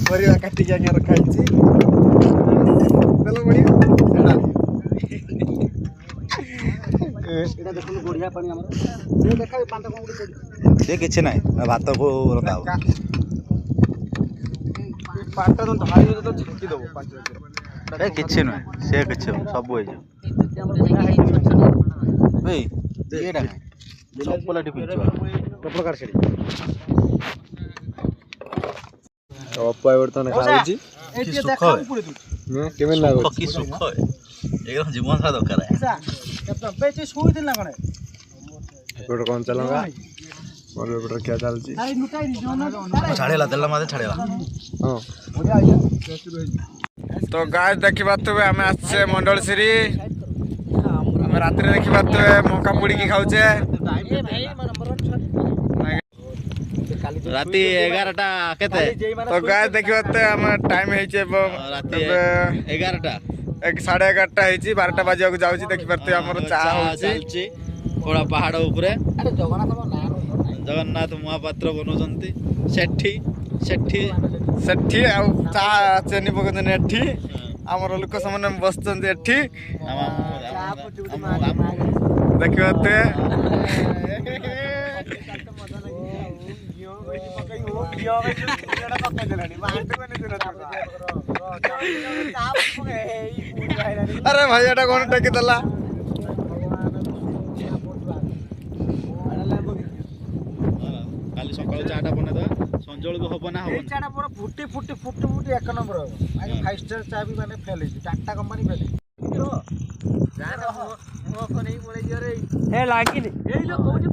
ପରିବା କାଟିକି ଆଜ୍ଞା ରଖାହେଇଛି। ତେଲ ବଢ଼ିଆ ବଢିଆ ପାଣି ଆମର ଦେଖା ପାଞ୍ଚ କଣ କିଛି ନାହିଁ ଭାତ ପାଟ ଢାଳି ତ ଝିଙ୍କି ଦବ 5 ଏ କିଛି ନୁହେଁ ସେ କିଛି ସବୁ ହେଇଯିବ। ଚପଲାଟି ପ୍ରକାର ସେଠି ଅପା ବର୍ତ୍ତମାନ ଖାଉଛି। କେମିତି ଲାଗୁଛି? କି ସୁଖ ଜୀବନ ସାରା ଦରକାର। ଗୋଟେ କଞ୍ଚା ଲଙ୍କା ଗୋଟେ ଖିଆ ଚାଲିଛି। ଛାଡ଼ିଲା ତେଲ ମାঝে ଛାଡ଼ିଲା। ହଁ ତ ଗାଈ ଦେଖିପାରୁଥିବେ ଆମେ ଆସିଛେ ମଣ୍ଡଳଶ୍ରୀ। ଆମେ ରାତିରେ ଦେଖିପାରୁଥିବେ ମକା ପୋଡ଼ିକି ଖାଉଛେ। ରାତି 11ଟା କେତେ ତ ଗାଈ ଦେଖିପାରୁଥିବେ ଆମେ ଟାଇମ୍ ହେଇଛି ଏବଂ ରାତି 11ଟା 11:30 ହେଇଛି। 12ଟା ବାଜିବାକୁ ଯାଉଛି। ଦେଖିପାରୁଥିବେ ଆମର ଚାହା ହଉଛି ପୁରା ପାହାଡ଼ ଉପରେ ଜଗନ୍ନାଥ ମହାପାତ୍ର ବନଉଛନ୍ତି ସେଠି ସେଠି ସେଠି ଆଉ ଚାହା ଚେନି ପକାଉଛନ୍ତି ଏଠି। ଆମର ଲୋକ ସେମାନେ ବସୁଛନ୍ତି ଏଠି ଦେଖିପାରୁଥିବେ। ଆରେ ଭାଇ ଏଟା କଣ ଟେକିଦେଲା? କାଲି ସକାଳୁ ଚାଟା ବନେଇଦବା ସଞ୍ଜବେଳକୁ ହବ ନା ହବ ଚାଟା ପୁରା ଫୁଟି 1 ନମ୍ବର ହବ। ଆଜ୍ଞା 5 ଷ୍ଟାର ଚା ବି ମାନେ ଫେଲ୍ ହେଇଛି। ଟାଟା କମ୍ପାନୀ ଫେଲ୍ ହେଇଛି। ଲାଗିନି ଏଇ ଯୋଉ କହୁଛି